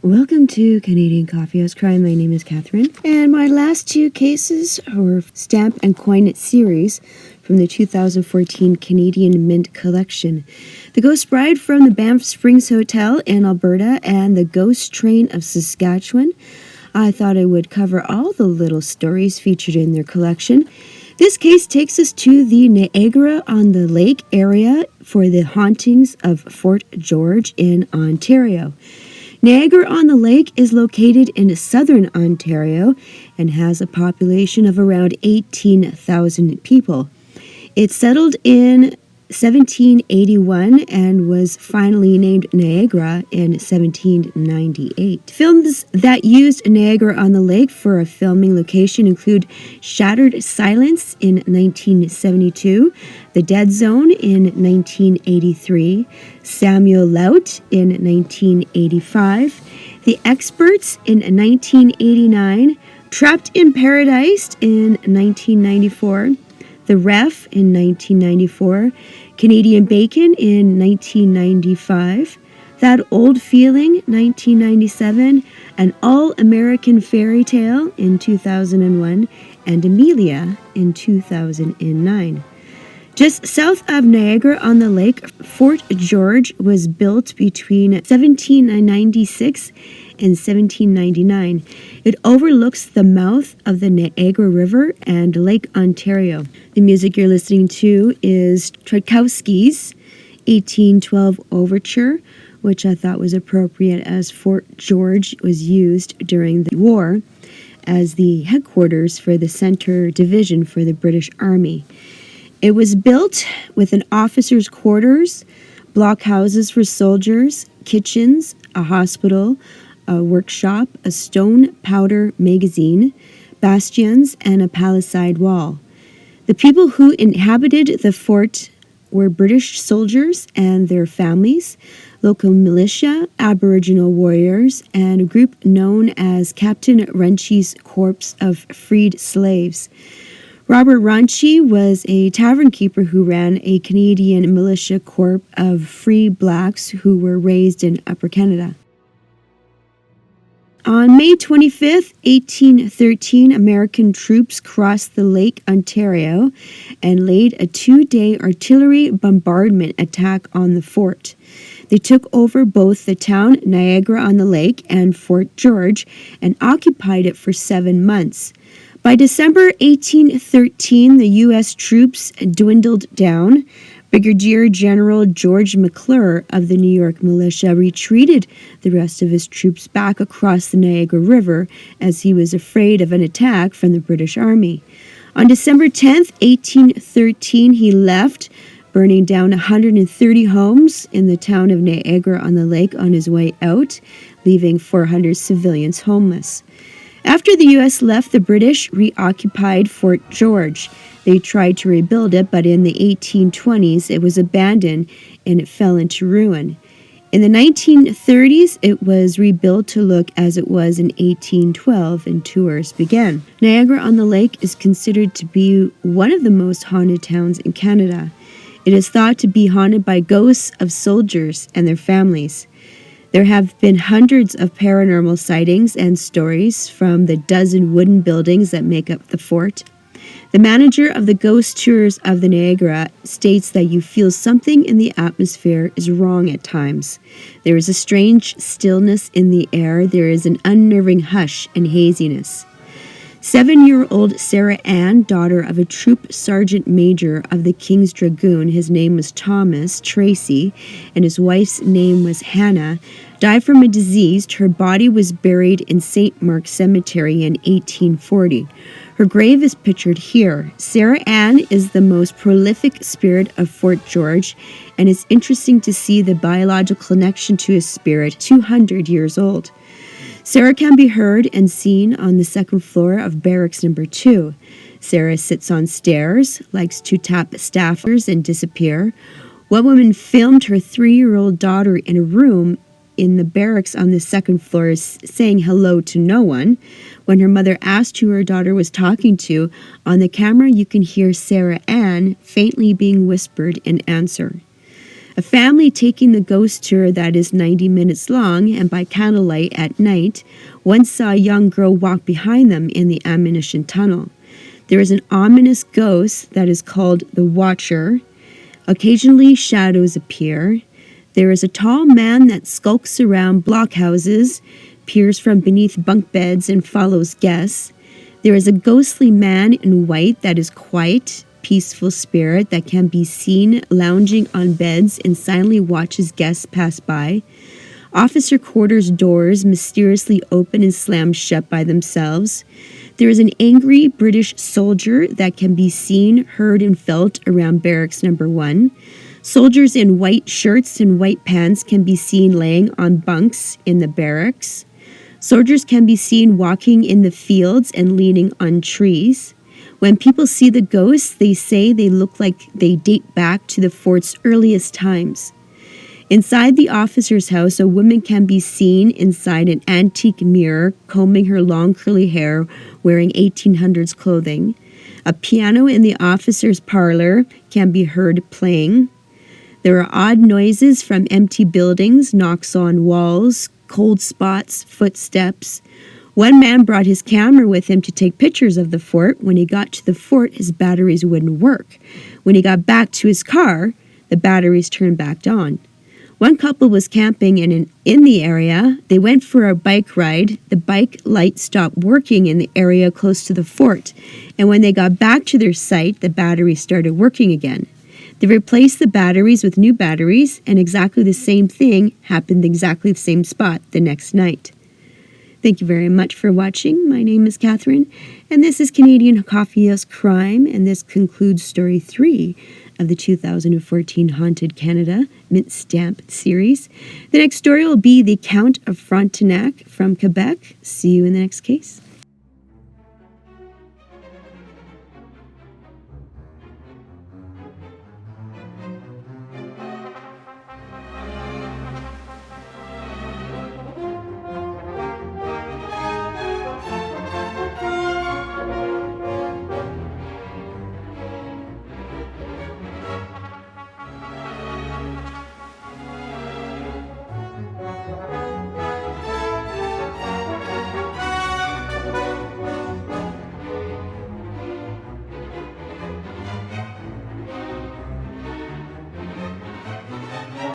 Welcome to Canadian Coffee House Crime. My name is Catherine, and my last two cases are Stamp and Coin series from the 2014 Canadian Mint Collection. The Ghost Bride from the Banff Springs Hotel in Alberta and the Ghost Train of Saskatchewan. I thought I would cover all the little stories featured in their collection. This case takes us to the Niagara-on-the-Lake area for the Hauntings of Fort George in Ontario. Niagara-on-the-Lake is located in southern Ontario and has a population of around 18,000 people. It settled in 1781 and was finally named Niagara in 1798. Films that used Niagara-on-the-Lake for a filming location include Shattered Silence in 1972, The Dead Zone in 1983, Samuel Lout in 1985, The Experts in 1989, Trapped in Paradise in 1994, The Ref in 1994, Canadian Bacon in 1995, That Old Feeling 1997, An All-American Fairy Tale in 2001, and Amelia in 2009. Just south of Niagara-on-the-Lake, Fort George was built between 1796 and 1799. It overlooks the mouth of the Niagara River and Lake Ontario. The music you're listening to is Tchaikovsky's 1812 Overture, which I thought was appropriate as Fort George was used during the war as the headquarters for the Centre Division for the British Army. It was built with an officer's quarters, blockhouses for soldiers, kitchens, a hospital, a workshop, a stone powder magazine, bastions, and a palisade wall. The people who inhabited the fort were British soldiers and their families, local militia, Aboriginal warriors, and a group known as Captain Runchy's Corps of Freed Slaves. Robert Runchy was a tavern keeper who ran a Canadian militia corps of free blacks who were raised in Upper Canada. On May 25, 1813, American troops crossed the Lake Ontario and laid a 2-day artillery bombardment attack on the fort. They took over both the town Niagara-on-the-Lake and Fort George and occupied it for 7 months. By December 1813, the U.S. troops dwindled down. Brigadier General George McClure of the New York Militia retreated the rest of his troops back across the Niagara River as he was afraid of an attack from the British Army. On December 10, 1813, he left, burning down 130 homes in the town of Niagara-on-the-Lake on his way out, leaving 400 civilians homeless. After the U.S. left, the British reoccupied Fort George. They tried to rebuild it, but in the 1820s it was abandoned and it fell into ruin. In the 1930s, it was rebuilt to look as it was in 1812 and tours began. Niagara-on-the-Lake is considered to be one of the most haunted towns in Canada. It is thought to be haunted by ghosts of soldiers and their families. There have been hundreds of paranormal sightings and stories from the dozen wooden buildings that make up the fort. The manager of the ghost tours of the Niagara states that you feel something in the atmosphere is wrong at times. There is a strange stillness in the air. There is an unnerving hush and haziness. 7-year-old Sarah Ann, daughter of a troop sergeant major of the King's Dragoon, his name was Thomas Tracy, and his wife's name was Hannah, died from a disease. Her body was buried in St. Mark's Cemetery in 1840. Her grave is pictured here. Sarah Ann is the most prolific spirit of Fort George, and it's interesting to see the biological connection to his spirit 200 years old. Sarah can be heard and seen on the second floor of Barracks Number 2. Sarah sits on stairs, likes to tap staffers and disappear. One woman filmed her 3-year-old daughter in a room in the barracks on the second floor saying hello to no one. When her mother asked who her daughter was talking to, on the camera you can hear Sarah Ann faintly being whispered in answer. A family taking the ghost tour that is 90 minutes long, and by candlelight at night, once saw a young girl walk behind them in the ammunition tunnel. There is an ominous ghost that is called the Watcher. Occasionally, shadows appear. There is a tall man that skulks around blockhouses, peers from beneath bunk beds, and follows guests. There is a ghostly man in white that is quiet, peaceful spirit that can be seen lounging on beds and silently watches guests pass by. Officer quarters doors mysteriously open and slam shut by themselves. There is an angry British soldier that can be seen, heard, and felt around barracks number 1. Soldiers in white shirts and white pants can be seen laying on bunks in the barracks. Soldiers can be seen walking in the fields and leaning on trees. When people see the ghosts, they say they look like they date back to the fort's earliest times. Inside the officer's house, a woman can be seen inside an antique mirror, combing her long curly hair, wearing 1800s clothing. A piano in the officer's parlor can be heard playing. There are odd noises from empty buildings, knocks on walls, cold spots, footsteps. One man brought his camera with him to take pictures of the fort. When he got to the fort, his batteries wouldn't work. When he got back to his car, the batteries turned back on. One couple was camping in the area. They went for a bike ride. The bike light stopped working in the area close to the fort, and when they got back to their site, the batteries started working again. They replaced the batteries with new batteries, and exactly the same thing happened exactly the same spot the next night. Thank you very much for watching. My name is Catherine, and this is Canadian Coffee House Crime, and this concludes Story 3 of the 2014 Haunted Canada Mint Stamp series. The next story will be The Count of Frontenac from Quebec. See you in the next case.